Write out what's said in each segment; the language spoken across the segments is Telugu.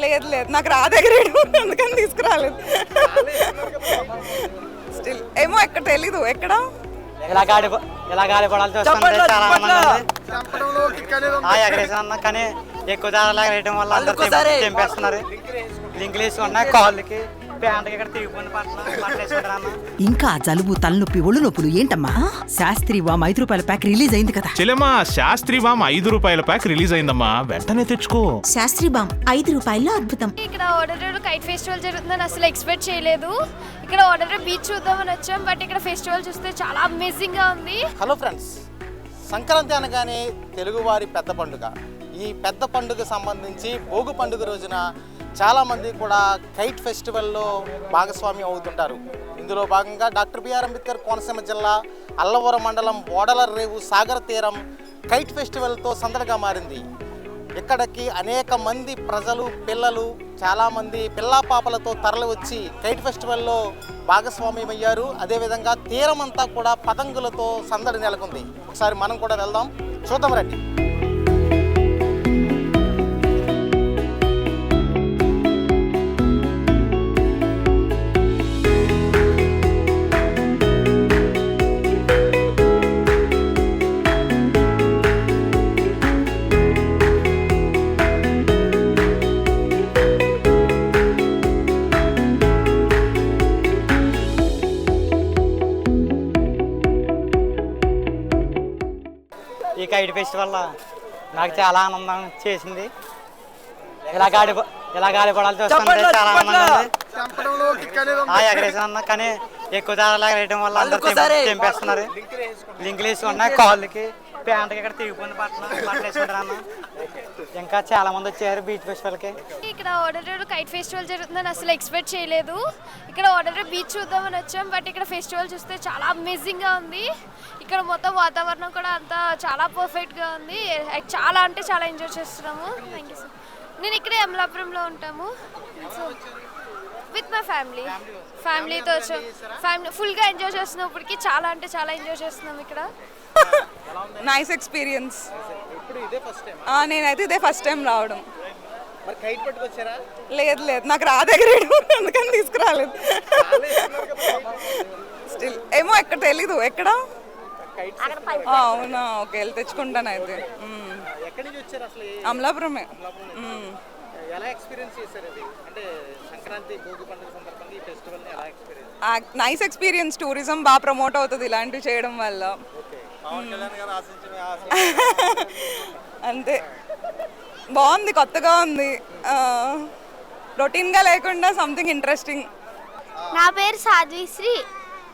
లేదు లేదు, నాకు రాదెగరేయడం, అందుకని తీసుకురాలేదు. స్టిల్ ఏమో ఎక్కడ తెలీదు ఎక్కడ ఇలా గాలి పడాలి చూస్తుంటే చాలా మంది ఎగరేసిన అన్న, కానీ ఎక్కువ ధరలు ఎగరేయడం వల్ల అందరూ తెంపేస్తున్నారు. లింకులు వేసుకున్నాయి కాళ్ళకి, ప్యాంట్కి ఇక్కడ తిరిగిపోయిన పట్టేసుకుంటారు. ఇంకా జలుబు తలనొప్పి ఒళ్ళు నొప్పులు ఏంటమ్మా? శాస్త్రి వామ్ 5 రూపాయల ప్యాక్ రిలీజ్ అయింది కదా చెల్లెమ్మా. శాస్త్రి వామ్ 5 రూపాయల ప్యాక్ రిలీజ్ అయిందమ్మా, వెంటనే తెచ్చుకో. శాస్త్రి బామ్ 5 రూపాయల్లో అద్భుతం. ఇక్కడ ఓడరేరు కైట్ ఫెస్టివల్ జరుగుతుందని అసలు ఎక్స్పెక్ట్ చేయలేదు. ఇక్కడ ఓడరేరు బీచ్ చూద్దామని వచ్చాం, బట్ ఇక్కడ ఫెస్టివల్ చూస్తే చాలా అమేజింగ్ గా ఉంది. హలో ఫ్రెండ్స్, సంక్రాంతి అనగానే తెలుగువారి పెద్ద పండుగ. ఈ పెద్ద పండుగ సంబంధించి భోగి పండుగ రోజున చాలామంది కూడా కైట్ ఫెస్టివల్లో భాగస్వామ్యం అవుతుంటారు. ఇందులో భాగంగా డాక్టర్ బిఆర్ అంబేద్కర్ కోనసీమ జిల్లా అల్లవరం మండలం బోడల రేవు సాగర తీరం కైట్ ఫెస్టివల్తో సందడిగా మారింది. ఇక్కడికి అనేక మంది ప్రజలు, పిల్లలు, చాలామంది పిల్లా పాపలతో తరలి వచ్చి కైట్ ఫెస్టివల్లో భాగస్వామ్యం అయ్యారు. అదేవిధంగా తీరం అంతా కూడా పతంగులతో సందడి నెలకొంది. ఒకసారి మనం కూడా వెళ్దాం, చూద్దాం రండి. ఈ కైట్ ఫెస్టివల్ నాకు చాలా ఆనందం చేసింది. ఇలా గాలి పడాలి చూస్తుంటే చాలా ఆనందంగా ఎగరేసిన అన్న, కానీ ఎక్కువ ధరలు ఎగరేయడం వల్ల అందరూ తెంపేస్తున్నారు. లింకులు వేసుకున్నాయి కాళ్ళకి, ప్యాంట్కి ఇక్కడ తిరిగిపోయిన పట్టేసుకుంటారు అన్న. ఇంకా చాలా మంది వచ్చారు బీచ్ ఫెస్టివల్కి. ఇక్కడ ఓడరేరు కైట్ ఫెస్టివల్ జరుగుతుందని అసలు ఎక్స్పెక్ట్ చేయలేదు. ఇక్కడ ఓడరేరు బీచ్ చూద్దామని వచ్చాం, బట్ ఇక్కడ ఫెస్టివల్ చూస్తే చాలా అమేజింగ్ గా ఉంది. ఇక్కడ మొత్తం వాతావరణం కూడా అంతా చాలా పర్ఫెక్ట్ గా ఉంది. చాలా అంటే చాలా ఎంజాయ్ చేస్తున్నాము. Thank you sir. నేను ఇక్కడే అమలాపురంలో ఉంటాము. సో విత్ మై ఫ్యామిలీతో వచ్చాం. ఫ్యామిలీ ఫుల్గా ఎంజాయ్ చేస్తున్నప్పటికీ చాలా అంటే చాలా ఎంజాయ్ చేస్తున్నాం ఇక్కడ. Nice experience. నేనైతే ఇదే ఫస్ట్ టైం రావడం. లేదు లేదు, నాకు రాదెగరేయడం, అందుకని తీసుకురాలేదు. స్టిల్ ఏమో ఎక్కడ తెలీదు ఎక్కడ. అవునా, ఓకే, వెళ్ళి తెచ్చుకుంటాను అయితే. అమలాపురమే. Nice experience. టూరిజం బాగా ప్రమోట్ అవుతుంది ఇలాంటివి చేయడం వల్ల. అంతే, బాగుంది, కొత్తగా ఉంది, రొటీన్గా లేకుండా సంథింగ్ ఇంట్రెస్టింగ్. నా పేరు సాధ్విశ్రీ.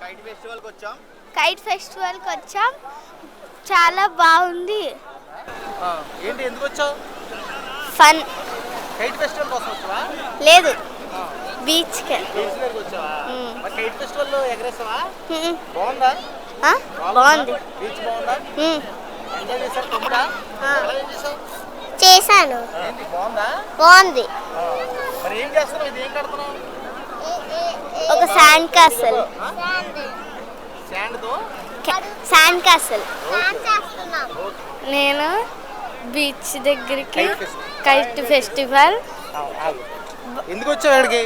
కైట్ ఫెస్టివల్కి వచ్చాం, చాలా బాగుంది. ఏంటి, ఎందుకు వచ్చావు? ఫన్. కైట్ ఫెస్టివల్ కోసం వచ్చావా? లేదు, బీచ్కి. వచ్చావా? కైట్ ఫెస్టివల్ ఎగరేసావా? బాగుందా? బాగుంది. బీచ్ బాగుందా? ఎంజాయ్ చేశారు? తమ్ముడా చేశాను. ఏంటి, బాగుందా? బాగుంది. మరి ఏం చేస్తున్నావు? ఇది ఏం కడుతున్నావు? ఒక శాండ్ కాసల్. Sand castle. నేను బీచ్ దగ్గరికి కైట్ ఫెస్టివల్. ఎందుకు వచ్చావు ఇక్కడికి?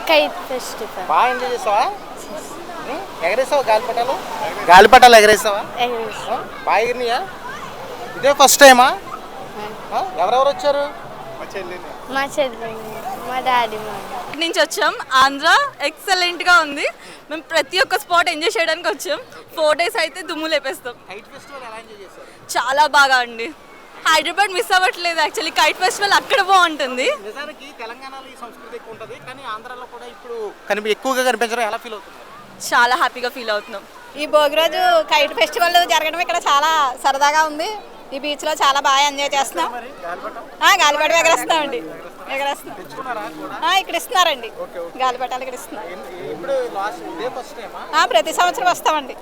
కైట్ ఫెస్టివల్ బాగా ఎంజాయ్ చేసావా? ఎగరేసావా? గాలిపటాలు ఎగరేసావా? బాగా ఎగిరినాయా? ఇదే ఫస్ట్ టైమా? ఎవరెవరు వచ్చారు? మా చెల్లి, మా డాడీ. నుంచి వచ్చాం. ఆంధ్ర ఎక్సలెంట్ గా ఉంది. మేము ప్రతి ఒక్క స్పాట్ ఎంజాయ్ చేయడానికి వచ్చాం. 4 days అయితే దుమ్ము లేపేస్తాం. చాలా బాగా అండి. హైదరాబాద్ మిస్ అవ్వట్లేదు. యాక్చువల్లీ కైట్ ఫెస్టివల్ అక్కడ బాగుంటుంది. నిజానికి తెలంగాణలో ఈ సంస్కృతి ఎక్కువ ఉంటుంది, కానీ ఆంధ్రాలో కూడా ఇప్పుడు ఎక్కువగా కనిపించడం ఎలా ఫీల్ అవుతుంది? చాలా హ్యాపీగా ఫీల్ అవుతున్నాం. ఈ భోగి రోజు కైట్ ఫెస్టివల్ జరగడం ఇక్కడ చాలా సరదాగా ఉంది. ఈ బీచ్ లో చాలా బాగా ఎంజాయ్ చేస్తున్నాం. గాలిపటం ఎగరేస్తున్నామండి. ఇక్కడ ఇస్తున్నారండి గాలిపటాలు, ఇక్కడ ఇస్తున్నారు. ప్రతి సంవత్సరం వస్తామండి.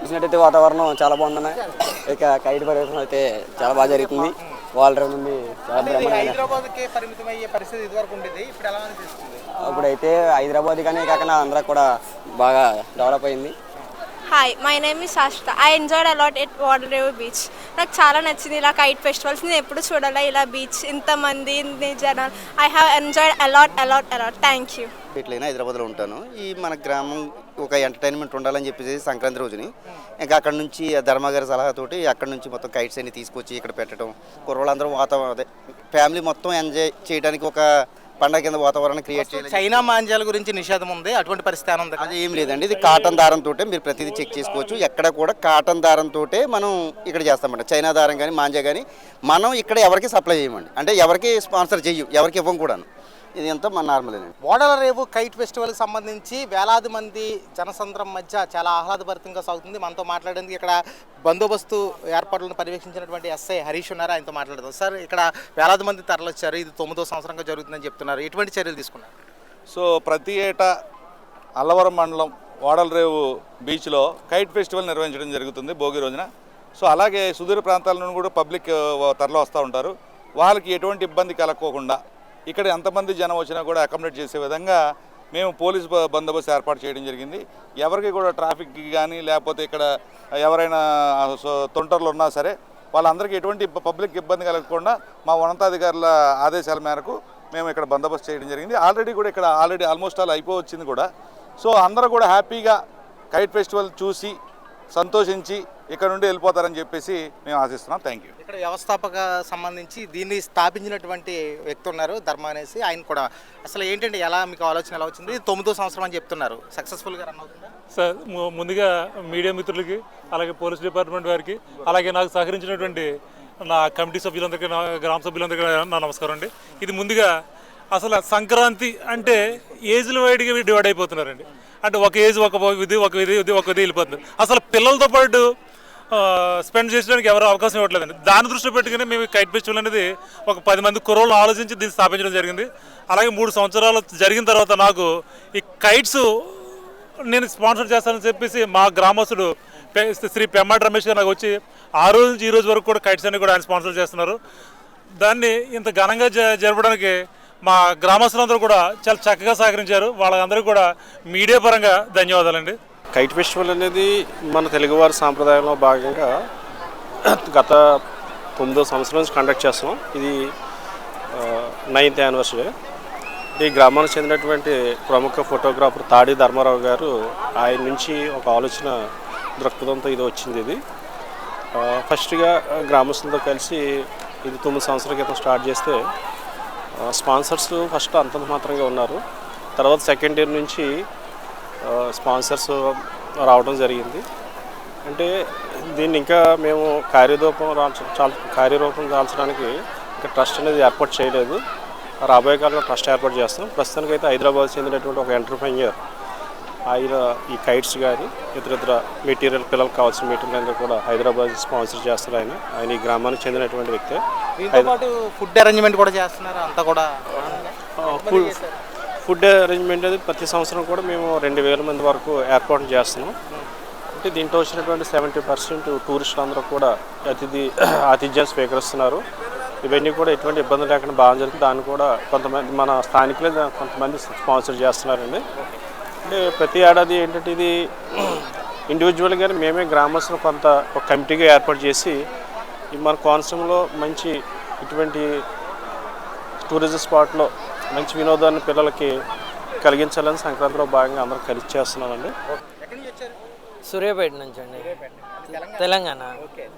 చూసినట్టయితే వాతావరణం చాలా బాగుందన్న. ఇక కైట్ పర్యటన అయితే చాలా బాగా జరుగుతుంది. ఇప్పుడైతే హైదరాబాద్ కానీ కాకుండా ఆంధ్ర కూడా బాగా డెవలప్ అయింది. హాయ్ మై నేమ్ ఇస్ శాశ్వత. I enjoyed a lot at water rave beach. నాకు చాలా నచ్చింది ఇలా కైట్ ఫెస్టివల్స్. నేను ఎప్పుడు చూడాలి ఇలా బీచ్, ఇంతమంది జనాలు. I have enjoyed a lot. Thank you. ఇట్లయినా హైదరాబాద్లో ఉంటాను. ఈ మన గ్రామం ఒక ఎంటర్టైన్మెంట్ ఉండాలని చెప్పేసి సంక్రాంతి రోజుని ఇంకా అక్కడ నుంచి ధర్మగారి సలహాతోటి అక్కడ నుంచి మొత్తం కైట్స్ అన్ని తీసుకొచ్చి ఇక్కడ పెట్టడం, కుర్రోళ్ళందరూ అదే ఫ్యామిలీ మొత్తం ఎంజాయ్ చేయడానికి ఒక పండగ కింద వాతావరణం క్రియేట్ చేయాలి. చైనా మాంజాల గురించి నిషేధం ఉంది, అటువంటి పరిస్థితి ఉంది. అది ఏం లేదండి, ఇది కాటన్ దారంతో మీరు ప్రతిదీ చెక్ చేసుకోవచ్చు. ఎక్కడ కూడా కాటన్ దారంతో మనం ఇక్కడ చేస్తామంట. చైనా దారం కానీ మాంజా కానీ మనం ఇక్కడ ఎవరికి సప్లై చేయమండి, అంటే ఎవరికి స్పాన్సర్ చెయ్యం, ఎవరికి ఇవ్వం కూడాను. ఇది అంతా మన నార్మలేనండి. ఓడల రేవు కైట్ ఫెస్టివల్కి సంబంధించి వేలాది మంది జనసంద్రం మధ్య చాలా ఆహ్లాదభరితంగా సాగుతుంది. మనతో మాట్లాడేందుకు ఇక్కడ బందోబస్తు ఏర్పాట్లను పర్యవేక్షించినటువంటి ఎస్ఐ హరీష్ ఉన్నారు, ఆయనతో మాట్లాడదాం. సార్, ఇక్కడ వేలాది మంది తరలిచ్చారు, ఇది 9వ సంవత్సరంగా జరుగుతుందని చెప్తున్నారు. ఎటువంటి చర్యలు తీసుకున్నారు? సో ప్రతి ఏటా అల్లవరం మండలం ఓడల రేవు బీచ్లో కైట్ ఫెస్టివల్ నిర్వహించడం జరుగుతుంది భోగి రోజున. సో అలాగే సుదూర ప్రాంతాల నుండి కూడా పబ్లిక్ తరలి వస్తూ ఉంటారు. వాళ్ళకి ఎటువంటి ఇబ్బంది కలగకోకుండా ఇక్కడ ఎంతమంది జనం వచ్చినా కూడా అకామిడేట్ చేసే విధంగా మేము పోలీస్ బందోబస్తు ఏర్పాటు చేయడం జరిగింది. ఎవరికి కూడా ట్రాఫిక్కి కానీ లేకపోతే ఇక్కడ ఎవరైనా తొంటర్లు ఉన్నా సరే వాళ్ళందరికీ ఎటువంటి పబ్లిక్ ఇబ్బంది కలగకుండా మా ఉన్నతాధికారుల ఆదేశాల మేరకు మేము ఇక్కడ బందోబస్తు చేయడం జరిగింది. ఆల్రెడీ ఆల్మోస్ట్ ఆల్ అయిపోవచ్చింది కూడా. సో అందరూ కూడా హ్యాపీగా కైట్ ఫెస్టివల్ చూసి సంతోషించి ఇక్కడ నుండి వెళ్ళిపోతారని చెప్పేసి మేము ఆశిస్తున్నాం. Thank you. ఇక్కడ వ్యవస్థాపక సంబంధించి దీన్ని స్థాపించినటువంటి వ్యక్తి ఉన్నారు, ధర్మ అనేసి. ఆయన కూడా అసలు ఏంటంటే ఎలా మీకు ఆలోచన ఎలా వచ్చింది? 9వ సంవత్సరం అని చెప్తున్నారు, సక్సెస్ఫుల్గా రన్ అవుతుందా? సార్, ముందుగా మీడియా మిత్రులకి, అలాగే పోలీస్ డిపార్ట్మెంట్ వారికి, అలాగే నాకు సహకరించినటువంటి నా కమిటీ సభ్యులందరికీ, నా గ్రామ సభ్యులందరికీ నా నమస్కారం అండి. ఇది ముందుగా అసలు సంక్రాంతి అంటే ఏజ్ల వైడ్గా డివైడ్ అయిపోతున్నారండి. అంటే ఒక ఏజ్ ఒక ఇది వెళ్ళిపోతుంది. అసలు పిల్లలతో పాటు స్పెండ్ చేయడానికి ఎవరు అవకాశం ఇవ్వట్లేదండి. దాని దృష్టిలో పెట్టుకుని మేము కైట్ ఫెస్టివల్ అనేది ఒక 10 మంది కుర్రోళ్ళు ఆలోచించి దీన్ని స్థాపించడం జరిగింది. అలాగే 3 సంవత్సరాలు జరిగిన తర్వాత నాకు ఈ కైట్స్ నేను స్పాన్సర్ చేస్తానని చెప్పేసి మా గ్రామస్తుడు శ్రీ పెమ్మాటి రమేష్ గారు నాకు వచ్చి ఆ రోజు నుంచి ఈ రోజు వరకు కూడా కైట్స్ అన్ని కూడా ఆయన స్పాన్సర్ చేస్తున్నారు. దాన్ని ఇంత ఘనంగా జరపడానికి మా గ్రామస్తులందరూ కూడా చాలా చక్కగా సహకరించారు. వాళ్ళందరికీ కూడా మీడియా పరంగా ధన్యవాదాలండి. కైట్ ఫెస్టివల్ అనేది మన తెలుగువారి సాంప్రదాయంలో భాగంగా గత 9వ సంవత్సరం నుంచి కండక్ట్ చేస్తున్నాం. ఇది 9th యానివర్సరీ. ఈ గ్రామానికి చెందినటువంటి ప్రముఖ ఫోటోగ్రాఫర్ తాడి ధర్మారావు గారు ఆయన నుంచి ఒక ఆలోచన దృక్పథంతో ఇది వచ్చింది. ఇది ఫస్ట్గా గ్రామస్తులతో కలిసి ఇది 9 సంవత్సరాల క్రితం స్టార్ట్ చేస్తే స్పాన్సర్స్ ఫస్ట్ అంతంత మాత్రంగా ఉన్నారు. తర్వాత సెకండ్ ఇయర్ నుంచి స్పాన్సర్స్ రావడం జరిగింది. అంటే దీన్ని ఇంకా మేము కార్యరూపం దాల్చడానికి ఇంకా ట్రస్ట్ అనేది ఏర్పాటు చేయలేదు. రాబోయే కాలంలో ట్రస్ట్ ఏర్పాటు చేస్తాం. ప్రస్తుతానికి అయితే హైదరాబాద్ చెందినటువంటి ఒక ఎంటర్ప్రెన్యూర్ ఆయన ఈ కైట్స్ కానీ ఇతర మెటీరియల్, పిల్లలకు కావాల్సిన మెటీరియల్ అందరూ కూడా హైదరాబాద్ స్పాన్సర్ చేస్తారు. ఆయన ఈ గ్రామానికి చెందినటువంటి వ్యక్తి. ఫుడ్ అరేంజ్మెంట్ కూడా చేస్తున్నారు. అంతా కూడా ఫుడ్ అరేంజ్మెంట్ అనేది ప్రతి సంవత్సరం కూడా మేము 2000 మంది వరకు ఏర్పాటు చేస్తున్నాం. అంటే దీంట్లో వచ్చినటువంటి 70% టూరిస్టులు అందరూ కూడా ఆతిథ్యాన్ని స్వీకరిస్తున్నారు. ఇవన్నీ కూడా ఎటువంటి ఇబ్బంది లేకుండా బాగా జరుగుతుంది. దాన్ని కూడా కొంతమంది మన స్థానికులే కొంతమంది స్పాన్సర్ చేస్తున్నారండి. అంటే ప్రతి ఏడాది ఏంటంటే ఇది ఇండివిజువల్గా మేమే గ్రామస్తులు కొంత ఒక కమిటీగా ఏర్పాటు చేసి మన కోనసీమలో మంచి ఇటువంటి టూరిజం స్పాట్లో మంచి వినోదాన్ని పిల్లలకి కలిగించాలని సంక్రాంతిలో భాగంగా అందరూ కలిసి చేస్తున్నామండి. సూర్యాపేట నుంచి అండి, తెలంగాణ.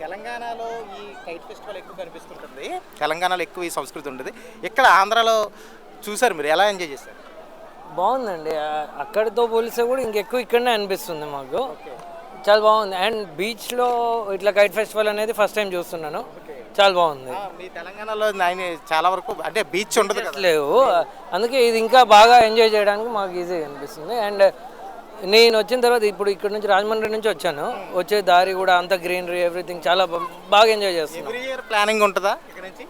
తెలంగాణలో ఈ కైట్ ఫెస్టివల్ ఎక్కువ కనిపిస్తుంటుంది. తెలంగాణలో ఎక్కువ ఈ సంస్కృతి ఉంటుంది. ఇక్కడ ఆంధ్రాలో చూసారు మీరు, ఎలా ఎంజాయ్ చేశారు? బాగుందండి. అక్కడితో పోలిస్తే కూడా ఇంకెక్కువ ఇక్కడనే అనిపిస్తుంది మాకు. చాలా బాగుంది. అండ్ బీచ్లో ఇట్లా కైట్ ఫెస్టివల్ అనేది ఫస్ట్ టైం చూస్తున్నాను. చాలా బాగుంది. మీ తెలంగాణలో చాలా వరకు అంటే బీచ్ ఉండదు కదా, లేవు. అందుకే ఇది ఇంకా బాగా ఎంజాయ్ చేయడానికి మాకు ఈజీగా అనిపిస్తుంది. అండ్ నేను వచ్చిన తర్వాత ఇప్పుడు ఇక్కడ నుంచి రాజమండ్రి నుంచి వచ్చాను. వచ్చే దారి కూడా అంత గ్రీనరీ, ఎవ్రీథింగ్ చాలా బాగా ఎంజాయ్ చేస్తున్నాను. ప్లానింగ్ ఉంటుందా?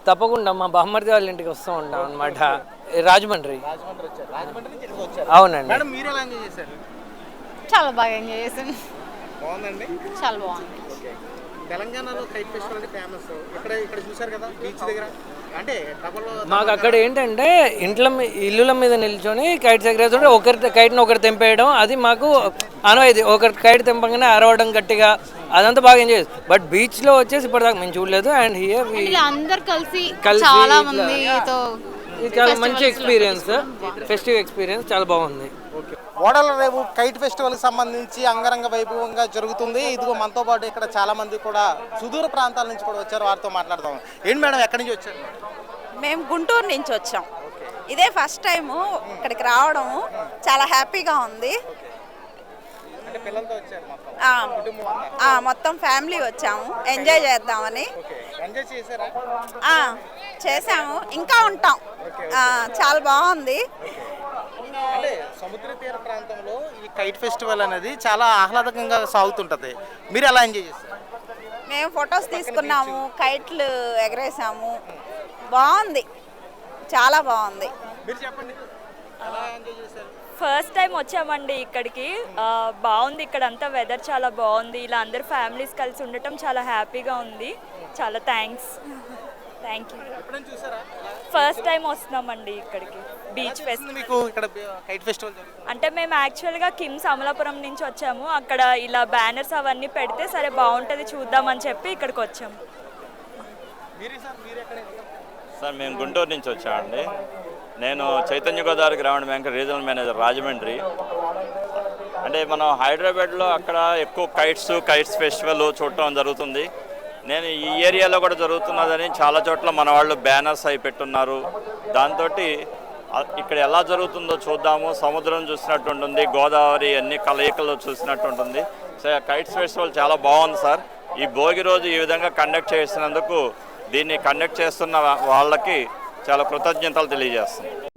తప్పకుండా మా బామ్మర్ది వాళ్ళ ఇంటికి వస్తూ ఉంటాం అనమాట. రాజమండ్రి. అవునండి. చాలా బాగా ఎంజాయ్ చేశాను. బాగుందండి, చాలా బాగుంది. తెలంగాణలో కైట్ ఫెస్టివల్ ఫేమస్. ఇక్కడ చూసారు కదా బీచ్ దగ్గర అంటే మాకు అక్కడ ఏంటంటే ఇల్లుల మీద నిల్చొని కైట్స్ ఎగరేస్తుంటే ఒకరి కైట్ని ఒకరు తెంపేయడం, అది మాకు అనవైది. ఒకరి కైట్ తెంపగానే అరవడం గట్టిగా, అదంతా బాగా ఎంజాయ్ చేస్తాం. బట్ బీచ్లో వచ్చేసి ఇప్పటిదాకా మేము చూడలేదు. అండ్ హియర్ అందరు కలిసి చాలా మందితో ఇది చాలా మంచి ఎక్స్పీరియన్స్, ఫెస్టివ్ ఎక్స్పీరియన్స్, చాలా బాగుంది. ఓడల రేవు కైట్ ఫెస్టివల్కి సంబంధించి అంగరంగ వైభవంగా జరుగుతుంది. ఇదిగో మనతో పాటు ఇక్కడ చాలా మంది కూడా సుదూర ప్రాంతాల నుంచి కూడా వచ్చారు, వారితో మాట్లాడదాం. ఏంటి మేడం, ఎక్కడి నుంచి వచ్చారు? మేము గుంటూరు నుంచి వచ్చాం. ఇదే ఫస్ట్ టైము ఇక్కడికి రావడం, చాలా హ్యాపీగా ఉంది. మొత్తం ఫ్యామిలీ వచ్చాము, ఎంజాయ్ చేద్దామని. చేసాము, ఇంకా ఉంటాం. చాలా బాగుంది. అంటే సముద్ర తీర ప్రాంతంలో ఈ కైట్ ఫెస్టివల్ అనేది చాలా ఆహ్లాదకంగా సాగుతుంటది. మీరు ఎలా ఎంజాయ్ చేస్తారు? మేము ఫొటోస్ తీసుకున్నాము, కైట్లు ఎగరేసాము, బాగుంది, చాలా బాగుంది. మీరు చెప్పండి, ఎలా ఎంజాయ్ చేశారు? ఫస్ట్ టైం వచ్చామండి ఇక్కడికి. బాగుంది, ఇక్కడ అంతా వెదర్ చాలా బాగుంది. ఇలా అందరు ఫ్యామిలీస్ కలిసి ఉండటం చాలా హ్యాపీగా ఉంది. చాలా థ్యాంక్ యూ. ఫస్ట్ టైం వస్తున్నామండి ఇక్కడికి బీచ్ ఫెస్ట్. మీకు ఇక్కడ కైట్ ఫెస్టివల్ అంటే మేము యాక్చువల్గా కిమ్స్ అమలాపురం నుంచి వచ్చాము. అక్కడ ఇలా బ్యానర్స్ అవన్నీ పెడితే సరే బాగుంటుంది చూద్దామని చెప్పి ఇక్కడికి వచ్చాము. సార్ మేము గుంటూరు నుంచి వచ్చామండి. నేను చైతన్య గోదావరి గ్రామీణ బ్యాంక్ రీజనల్ మేనేజర్ రాజమండ్రి. అంటే మనం హైదరాబాద్లో అక్కడ ఎక్కువ కైట్స్ ఫెస్టివల్ చూడటం జరుగుతుంది. నేను ఈ ఏరియాలో కూడా జరుగుతున్నదని చాలా చోట్ల మన వాళ్ళు బ్యానర్స్ అవి పెట్టున్నారు. దాంతో ఇక్కడ ఎలా జరుగుతుందో చూద్దాము, సముద్రం చూసినట్టు ఉంటుంది, గోదావరి అన్ని కలయికల్లో చూసినట్టు ఉంటుంది. సో కైట్స్ ఫెస్టివల్ చాలా బాగుంది సార్. ఈ భోగి రోజు ఈ విధంగా కండక్ట్ చేసినందుకు, దీన్ని కండక్ట్ చేస్తున్న వాళ్ళకి చాలా కృతజ్ఞతలు తెలియజేస్తున్నాను.